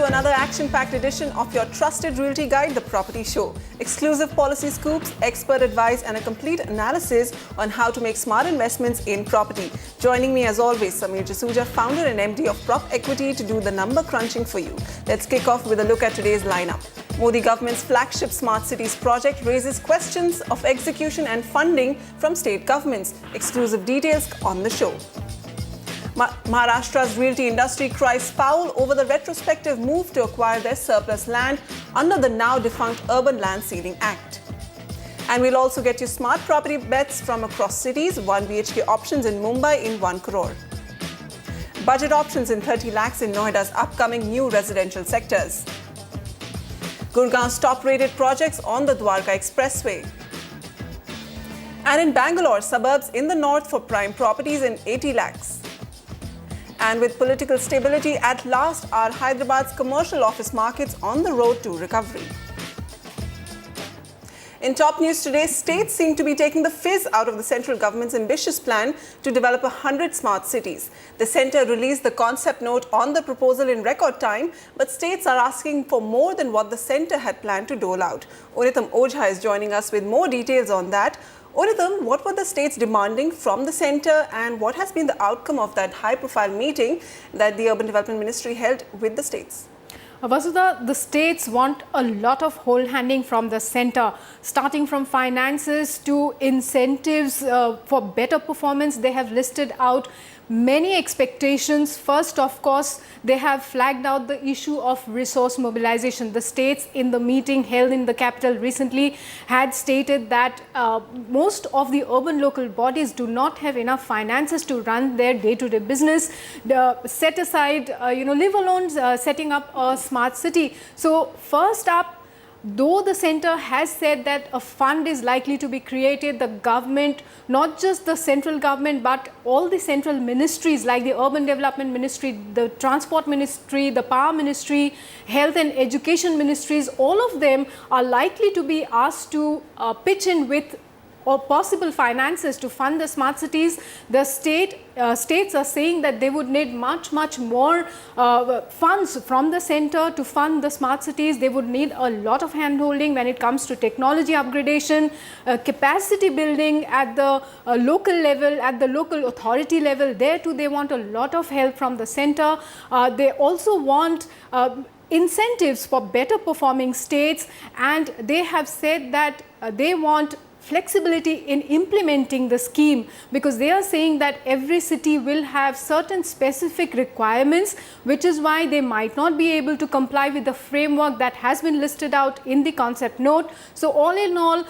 to another action-packed edition of your trusted realty guide, The Property Show. Exclusive policy scoops, expert advice and a complete analysis on how to make smart investments in property. Joining me as always, Samir Jasuja, founder and MD of Prop Equity, to do the number crunching for you. Let's kick off with a look at today's lineup. Modi government's flagship Smart Cities project raises questions of execution and funding from state governments. Exclusive details on the show. Maharashtra's realty industry cries foul over the retrospective move to acquire their surplus land under the now defunct Urban Land Ceiling Act. And we'll also get you smart property bets from across cities, 1 BHK options in Mumbai in 1 crore. Budget options in 30 lakhs in Noida's upcoming new residential sectors. Gurgaon's top-rated projects on the Dwarka Expressway. And in Bangalore, suburbs in the north for prime properties in 80 lakhs. And with political stability at last, are Hyderabad's commercial office markets on the road to recovery? In top news today, states seem to be taking the fizz out of the central government's ambitious plan to develop 100 smart cities. The centre released the concept note on the proposal in record time, but states are asking for more than what the centre had planned to dole out. Unitam Ojha is joining us with more details on that. Unitam, what were the states demanding from the centre and what has been the outcome of that high-profile meeting that the Urban Development Ministry held with the states? Vasudha, the states want a lot of whole-handing from the centre, starting from finances to incentives for better performance. They have listed out many expectations. First, of course, they have flagged out the issue of resource mobilization. The states in the meeting held in the capital recently had stated that most of the urban local bodies do not have enough finances to run their day-to-day business, set aside, leave alone setting up a smart city. So first up, though the centre has said that a fund is likely to be created, the government, not just the central government, but all the central ministries like the Urban Development Ministry, the Transport Ministry, the Power Ministry, Health and Education Ministries, all of them are likely to be asked to pitch in with or possible finances to fund the smart cities. The states are saying that they would need much more funds from the centre to fund the smart cities. They would need a lot of hand-holding when it comes to technology upgradation, capacity building at the local level, at the local authority level. There too they want a lot of help from the centre. They also want incentives for better performing states, and they have said that they want flexibility in implementing the scheme, because they are saying that every city will have certain specific requirements, which is why they might not be able to comply with the framework that has been listed out in the concept note. So all in all,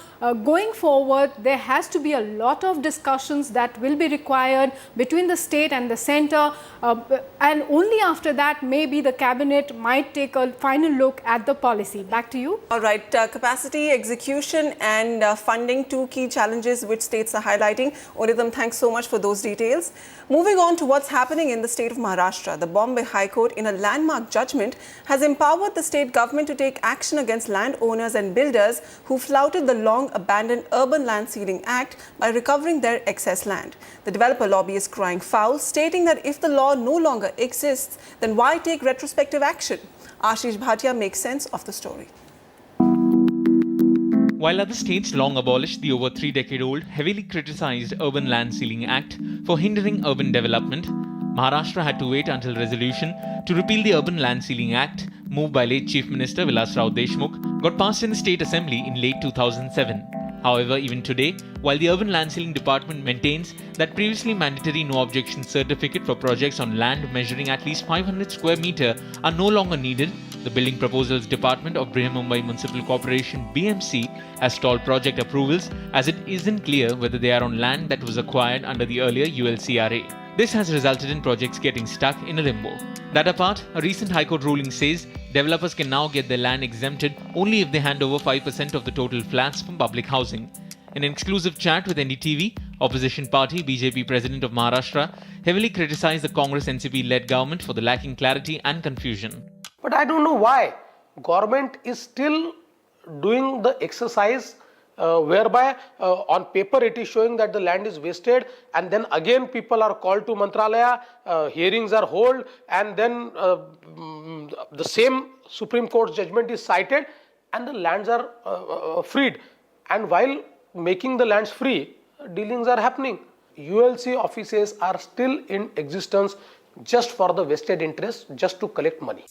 going forward, there has to be a lot of discussions that will be required between the state and the centre, and only after that maybe the cabinet might take a final look at the policy. Back to you. All right, capacity, execution and funding, two key challenges which states are highlighting. Unitam, thanks so much for those details. Moving on to what's happening in the state of Maharashtra, the Bombay High Court, in a landmark judgment, has empowered the state government to take action against landowners and builders who flouted the long-abandoned Urban Land Ceiling Act by recovering their excess land. The developer lobby is crying foul, stating that if the law no longer exists, then why take retrospective action? Ashish Bhatia makes sense of the story. While other states long abolished the over 3-decade-old, heavily criticized Urban Land Ceiling Act for hindering urban development, Maharashtra had to wait until resolution to repeal the Urban Land Ceiling Act, moved by late Chief Minister Vilas Rao Deshmukh, got passed in the State Assembly in late 2007. However, even today, while the Urban Land Ceiling Department maintains that previously mandatory no objection certificate for projects on land measuring at least 500 square meter are no longer needed, the Building Proposals Department of Mumbai Municipal Corporation (BMC) has stalled project approvals as it isn't clear whether they are on land that was acquired under the earlier ULCRA. This has resulted in projects getting stuck in a limbo. That apart, a recent High Court ruling says developers can now get their land exempted only if they hand over 5% of the total flats from public housing. In an exclusive chat with NDTV, opposition party BJP President of Maharashtra heavily criticized the Congress NCP-led government for the lacking clarity and confusion. But I don't know why government is still doing the exercise whereby on paper it is showing that the land is wasted, and then again people are called to Mantralaya, hearings are held, and then the same Supreme Court judgment is cited and the lands are freed. And while making the lands free, dealings are happening. ULC offices are still in existence just for the vested interest, just to collect money.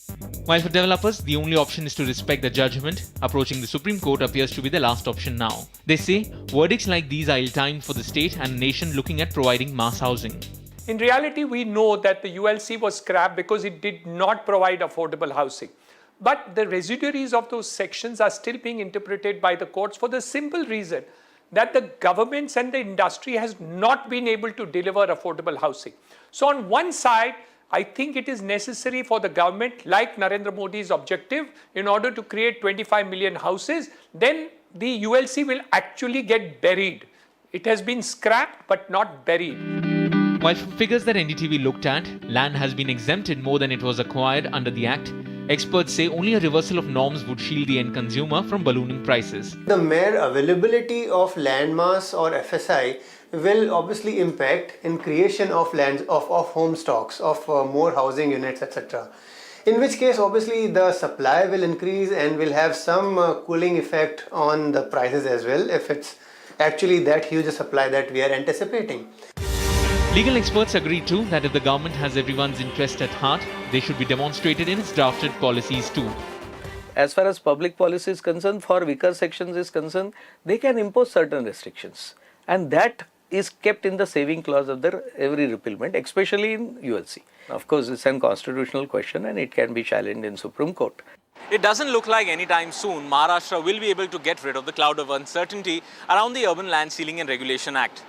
While for developers, the only option is to respect the judgment, approaching the Supreme Court appears to be the last option now. They say verdicts like these are ill-timed for the state and nation looking at providing mass housing. In reality, we know that the ULC was scrapped because it did not provide affordable housing. But the residuaries of those sections are still being interpreted by the courts for the simple reason that the governments and the industry has not been able to deliver affordable housing. So on one side, I think it is necessary for the government, like Narendra Modi's objective, in order to create 25 million houses, then the ULC will actually get buried. It has been scrapped but not buried. While from figures that NDTV looked at, land has been exempted more than it was acquired under the Act. Experts say only a reversal of norms would shield the end consumer from ballooning prices. The mere availability of landmass or FSI will obviously impact in creation of lands, of home stocks, of more housing units, etc. In which case obviously the supply will increase and will have some cooling effect on the prices as well, if it's actually that huge a supply that we are anticipating. Legal experts agree too that if the government has everyone's interest at heart, they should be demonstrated in its drafted policies too. As far as public policy is concerned, for weaker sections is concerned, they can impose certain restrictions, and that is kept in the saving clause of their every repealment, especially in ULC. Of course, it's a constitutional question and it can be challenged in Supreme Court. It doesn't look like anytime soon Maharashtra will be able to get rid of the cloud of uncertainty around the Urban Land Ceiling and Regulation Act.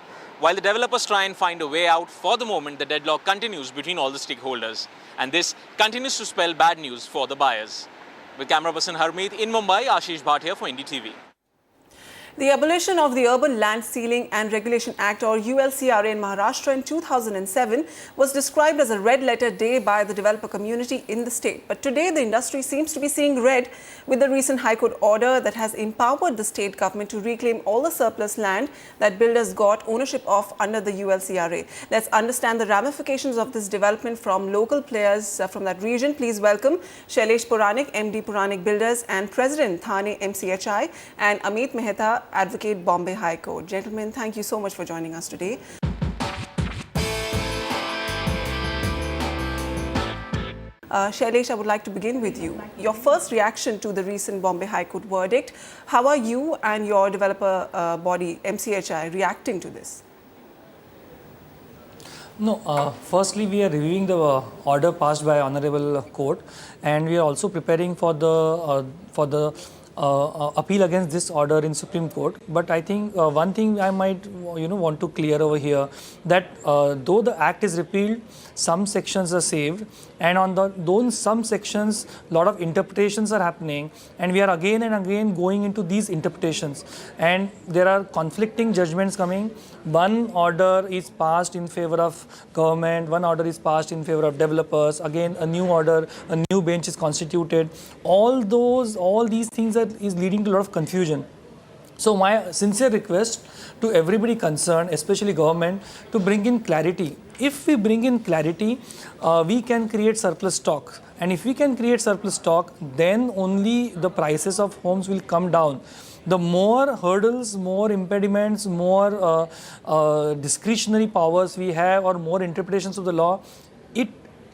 While the developers try and find a way out, for the moment the deadlock continues between all the stakeholders. And this continues to spell bad news for the buyers. With camera person Harmeet in Mumbai, Ashish Bhatia for NDTV. The abolition of the Urban Land Ceiling and Regulation Act, or ULCRA, in Maharashtra in 2007 was described as a red-letter day by the developer community in the state. But today, the industry seems to be seeing red with the recent High Court order that has empowered the state government to reclaim all the surplus land that builders got ownership of under the ULCRA. Let's understand the ramifications of this development from local players from that region. Please welcome Shailesh Puranik, MD Puranik Builders and President Thane MCHI, and Amit Mehta, Advocate, Bombay High Court. Gentlemen, thank you so much for joining us today. Shailesh, I would like to begin with you. Your first reaction to the recent Bombay High Court verdict. How are you and your developer body, MCHI, reacting to this? No, firstly we are reviewing the order passed by Honorable Court, and we are also preparing for the appeal against this order in Supreme Court. But I think one thing I might want to clear over here, that though the act is repealed, some sections are saved, and on those some sections a lot of interpretations are happening, and we are again and again going into these interpretations, and there are conflicting judgments coming. One order is passed in favor of government, one order is passed in favor of developers, again a new order, a new bench is constituted. All these things is leading to a lot of confusion. So my sincere request to everybody concerned, especially government, to bring in clarity. If we bring in clarity, we can create surplus stock. And if we can create surplus stock, then only the prices of homes will come down. The more hurdles, more impediments, more discretionary powers we have, or more interpretations of the law, it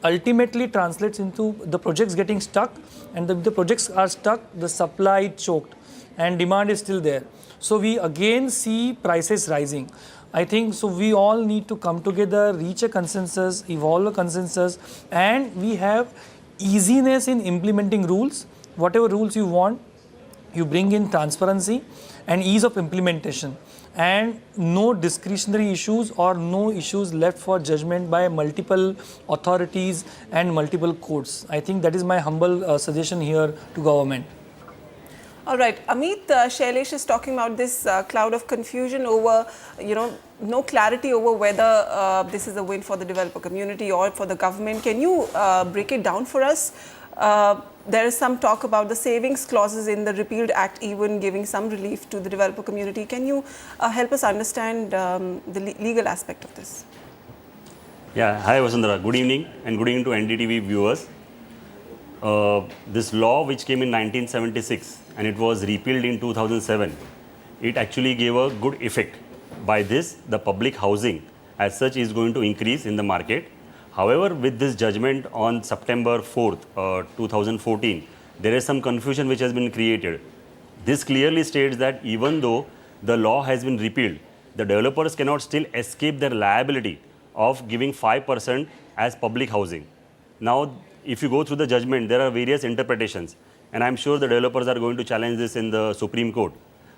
ultimately translates into the projects getting stuck, and the projects are stuck, the supply choked, and demand is still there. So we again see prices rising. I think so we all need to come together, reach a consensus, evolve a consensus, and we have easiness in implementing rules. Whatever rules you want, you bring in transparency and ease of implementation, and no discretionary issues or no issues left for judgment by multiple authorities and multiple courts. I think that is my humble suggestion here to government. All right, Amit, Shailesh is talking about this cloud of confusion over, no clarity over whether this is a win for the developer community or for the government. Can you break it down for us? there is some talk about the savings clauses in the repealed act even giving some relief to the developer community. Can you help us understand the legal aspect of this? Yeah, hi Vasundhara, good evening and good evening to NDTV viewers. This law which came in 1976 and it was repealed in 2007, it actually gave a good effect. By this, the public housing as such is going to increase in the market. However, with this judgment on September 4th, 2014, there is some confusion which has been created. This clearly states that even though the law has been repealed, the developers cannot still escape their liability of giving 5% as public housing. Now, if you go through the judgment, there are various interpretations, and I'm sure the developers are going to challenge this in the Supreme Court.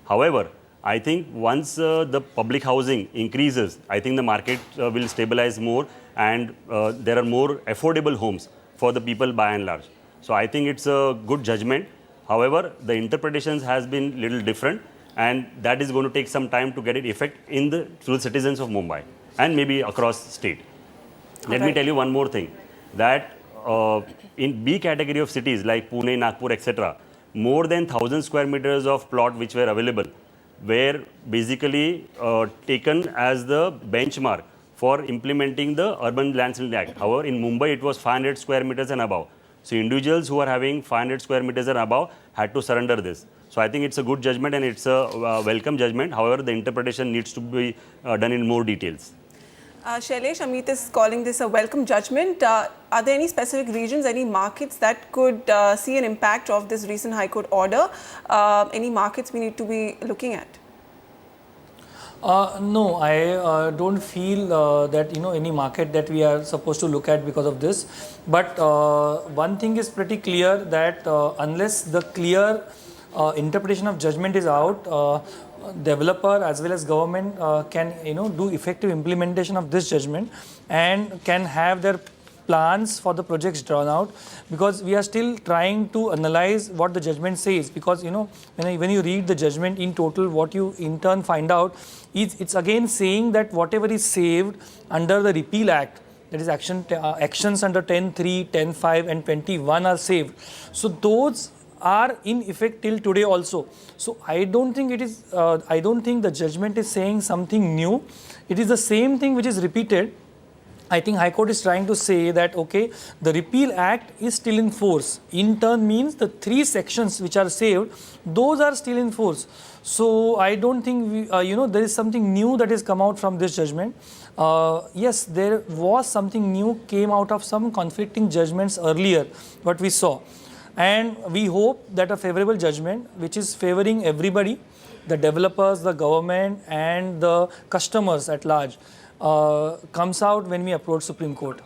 However, I think once the public housing increases, I think the market will stabilize more and there are more affordable homes for the people by and large. So I think it's a good judgment. However, the interpretations has been little different and that is going to take some time to get it effect in through the citizens of Mumbai and maybe across state. Let me tell you one more thing, that in B category of cities like Pune, Nagpur, etc., more than 1,000 square meters of plot which were available were basically taken as the benchmark for implementing the Urban Land Sealing Act. However, in Mumbai it was 500 square meters and above. So individuals who are having 500 square meters and above had to surrender this. So I think it's a good judgment and it's a welcome judgment. However, the interpretation needs to be done in more details. Shailesh, Amit is calling this a welcome judgment. Are there any specific regions, any markets that could see an impact of this recent High Court order? Any markets we need to be looking at? No, I don't feel that any market that we are supposed to look at because of this. But one thing is pretty clear, that unless the clear interpretation of judgment is out, developer as well as government can do effective implementation of this judgment and can have their plans for the projects drawn out, because we are still trying to analyze what the judgment says, because when you read the judgment in total, what you in turn find out is it's again saying that whatever is saved under the Repeal Act, that is actions under 10.3, 10.5 and 21 are saved. So those are in effect till today also. So I don't think it is, I don't think the judgment is saying something new. It is the same thing which is repeated. I think High Court is trying to say that, okay, the Repeal Act is still in force. In turn means the 3 sections which are saved, those are still in force. So I don't think we, there is something new that has come out from this judgment. Yes, there was something new came out of some conflicting judgments earlier, what we saw. And we hope that a favorable judgment, which is favoring everybody, the developers, the government and the customers at large, comes out when we approach Supreme Court.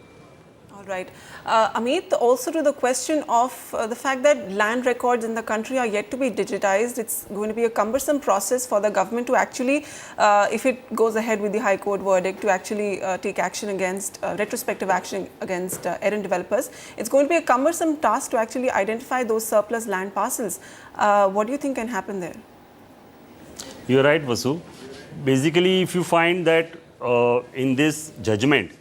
All right. Amit, also to the question of the fact that land records in the country are yet to be digitized, it's going to be a cumbersome process for the government to actually, if it goes ahead with the High Court verdict, to actually take action against, retrospective action against errant developers. It's going to be a cumbersome task to actually identify those surplus land parcels. What do you think can happen there? You're right, Vasu. Basically, if you find that in this judgment,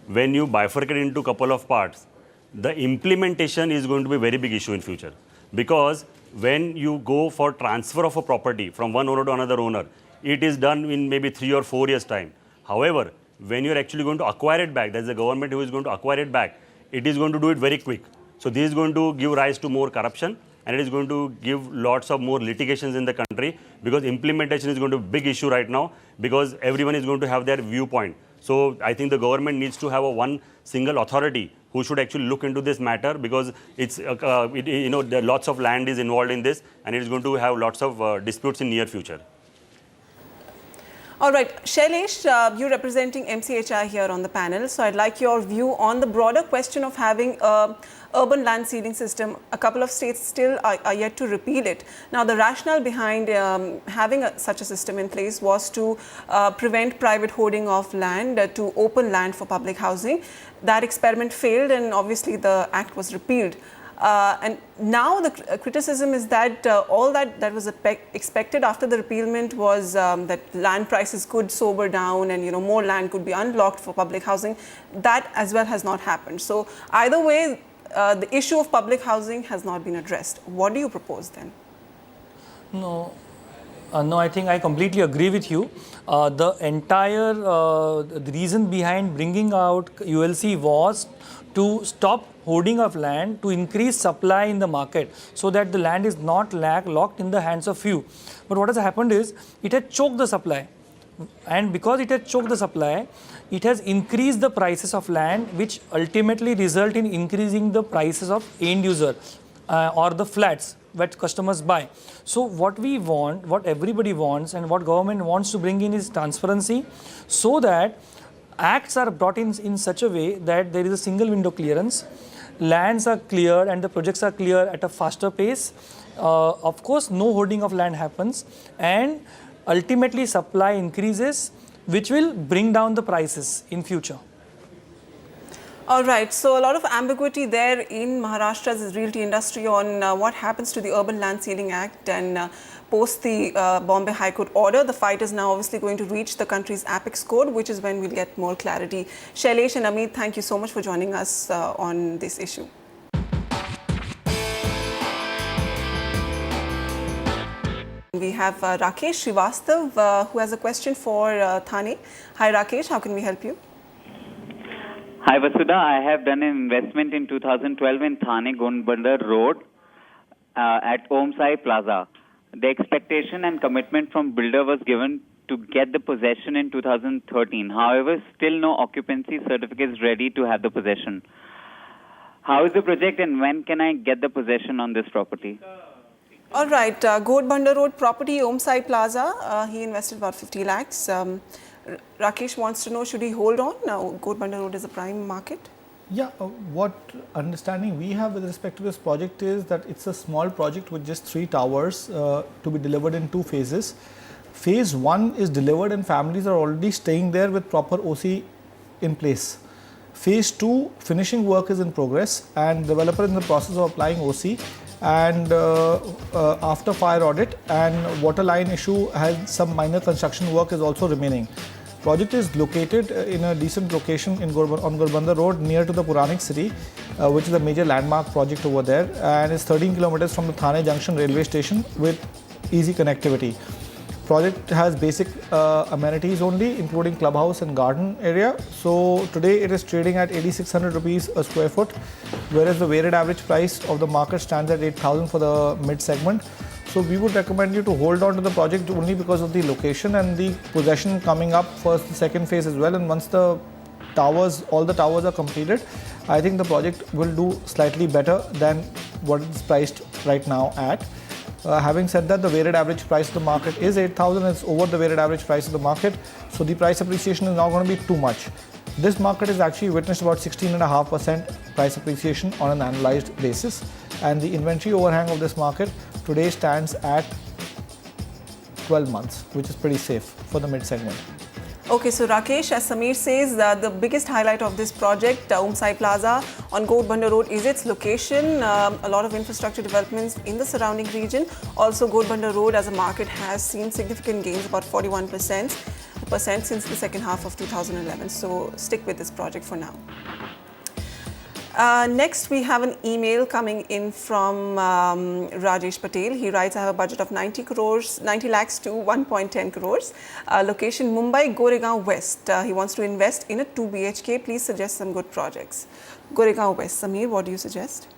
when you bifurcate into a couple of parts, the implementation is going to be a very big issue in future. Because when you go for transfer of a property from one owner to another owner, it is done in maybe 3 or 4 years' time. However, when you're actually going to acquire it back, that's the government who is going to acquire it back, it is going to do it very quick. So this is going to give rise to more corruption, and it is going to give lots of more litigations in the country, because implementation is going to be a big issue right now, because everyone is going to have their viewpoint. So I think the government needs to have one single authority who should actually look into this matter, because it's there lots of land is involved in this, and it is going to have lots of disputes in near future. All right, Shailesh, you're representing MCHI here on the panel. So I'd like your view on the broader question of having a urban land sealing system. A couple of states still are yet to repeal it. Now, the rationale behind having such a system in place was to prevent private hoarding of land, to open land for public housing. That experiment failed, and obviously the act was repealed. And now the criticism is that all that was expected after the repealment was that land prices could sober down and more land could be unlocked for public housing. That as well has not happened. So either way, the issue of public housing has not been addressed. What do you propose then? No, I think I completely agree with you. The entire the reason behind bringing out ULC was to stop hoarding of land, to increase supply in the market so that the land is not locked in the hands of few. But what has happened is it had choked the supply. And because it has choked the supply, it has increased the prices of land, which ultimately result in increasing the prices of end user or the flats that customers buy. So what we want, what everybody wants and what government wants to bring in is transparency, so that acts are brought in such a way that there is a single window clearance, lands are cleared and the projects are cleared at a faster pace. Of course, no hoarding of land happens, and ultimately supply increases, which will bring down the prices in future. All right, so a lot of ambiguity there in Maharashtra's realty industry on what happens to the Urban Land Ceiling Act, and post the Bombay High Court order, the fight is now obviously going to reach the country's apex code, which is when we'll get more clarity. Shailesh and Amit, thank you so much for joining us on this issue. We have Rakesh Srivastav who has a question for Thane. Hi Rakesh, how can we help you? Hi Vasudha, I have done an investment in 2012 in Thane Gondbandar Road at Om Sai Plaza. The expectation and commitment from builder was given to get the possession in 2013. However, still no occupancy certificates ready to have the possession. How is the project and when can I get the possession on this property? All right, Gondbandar Road property, Om Sai Plaza, he invested about 50 lakhs. Rakesh wants to know, should he hold on? Now, Gondbandar Road is a prime market. Yeah, what understanding we have with respect to this project is that it's a small project with just 3 towers to be delivered in 2 phases. Phase 1 is delivered and families are already staying there with proper OC in place. Phase 2, finishing work is in progress and developer in the process of applying OC, and after fire audit and water line issue has some minor construction work is also remaining. Project is located in a decent location on Gondbandar Road near to the Puranic City, which is a major landmark project over there, and is 13 kilometers from the Thane Junction railway station with easy connectivity. Project has basic amenities only, including clubhouse and garden area. So today it is trading at 8,600 rupees a square foot, whereas the weighted average price of the market stands at 8,000 for the mid segment. So we would recommend you to hold on to the project only because of the location and the possession coming up for the second phase as well. And once the towers, all the towers are completed, I think the project will do slightly better than what it's priced right now at. Having said that, the weighted average price of the market is 8,000. It's over the weighted average price of the market. So the price appreciation is not going to be too much. This market has actually witnessed about 16.5% price appreciation on an annualized basis. And the inventory overhang of this market today stands at 12 months, which is pretty safe for the mid segment. Okay, so Rakesh, as Samir says, the biggest highlight of this project, Om Sai Plaza on Gondbandar Road, is its location. A lot of infrastructure developments in the surrounding region. Also, Gondbandar Road as a market has seen significant gains, about 41% since the second half of 2011. So stick with this project for now. Next, we have an email coming in from Rajesh Patel. He writes, I have a budget of 90 lakhs to 1.10 crores. Location Mumbai, Goregaon West. He wants to invest in a 2 BHK. Please suggest some good projects. Goregaon West. Samir, what do you suggest?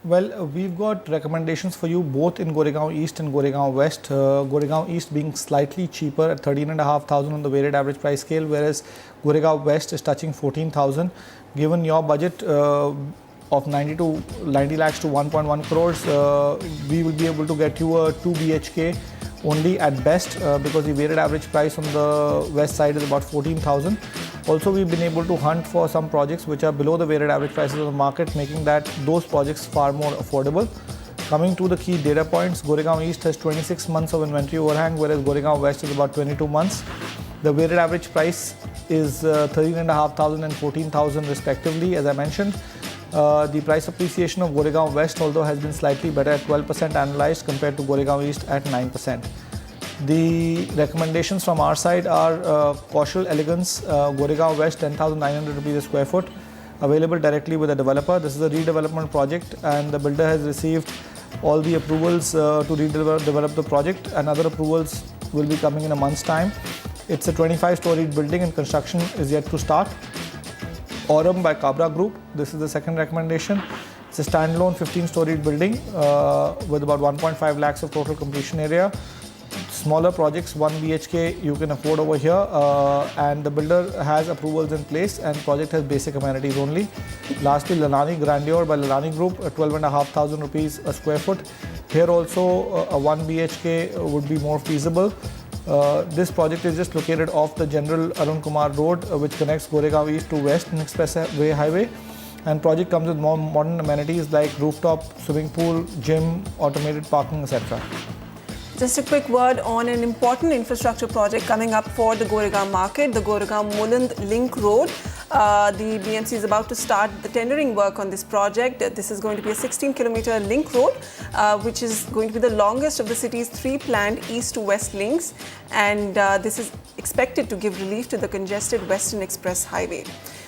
Well, we've got recommendations for you both in Goregaon East and Goregaon West. Goregaon East being slightly cheaper at 13,500 on the weighted average price scale, whereas Goregaon West is touching 14,000. Given your budget of 90 lakhs to 1.1 crores, we will be able to get you a 2 BHK only at best because the weighted average price on the west side is about 14,000. Also, we've been able to hunt for some projects which are below the weighted average prices of the market, making those projects far more affordable. Coming to the key data points, Goregaon East has 26 months of inventory overhang, whereas Goregaon West is about 22 months. The weighted average price is 13,500 and 14,000 respectively, as I mentioned. The price appreciation of Goregaon West, although, has been slightly better at 12% annualized compared to Goregaon East at 9%. The recommendations from our side are Kaushal Elegance, Goregaon West, 10,900 rupees a square foot. available directly with the developer. This is a redevelopment project and the builder has received all the approvals to redevelop the project, and other approvals will be coming in a month's time. It's a 25-storied building and construction is yet to start. Aurum by Cabra Group, this is the second recommendation. It's a standalone 15-storied building with about 1.5 lakhs of total completion area. Smaller projects, 1 BHK you can afford over here, and the builder has approvals in place and project has basic amenities only. Lastly, Lalani Grandeur by Lalani Group, 12,500 rupees a square foot. Here also a 1 BHK would be more feasible. This project is just located off the General Arun Kumar Road, which connects Goregaon East to West Expressway Highway. And project comes with more modern amenities like rooftop, swimming pool, gym, automated parking, etc. Just a quick word on an important infrastructure project coming up for the Goregaon market, the Goregaon-Mulund Link Road. The BMC is about to start the tendering work on this project. This is going to be a 16-kilometer link road, which is going to be the longest of the city's 3 planned east to west links. And this is expected to give relief to the congested Western Express Highway.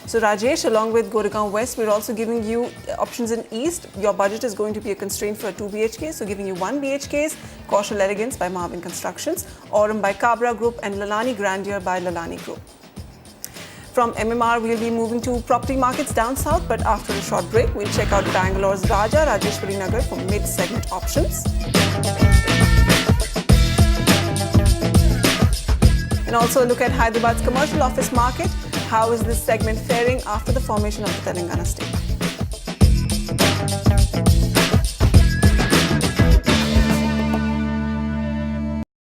So Rajesh, along with Goregaon West, we're also giving you options in East. Your budget is going to be a constraint for a 2 BHK, so giving you 1 BHKs, Kaushal Elegance by Marvin Constructions, Aurum by Cabra Group and Lalani Grandeur by Lalani Group. From MMR, we'll be moving to property markets down south, but after a short break, we'll check out Bangalore's Raja Rajeshwari Nagar for mid-segment options. And also look at Hyderabad's commercial office market. How is this segment faring after the formation of the Telangana state?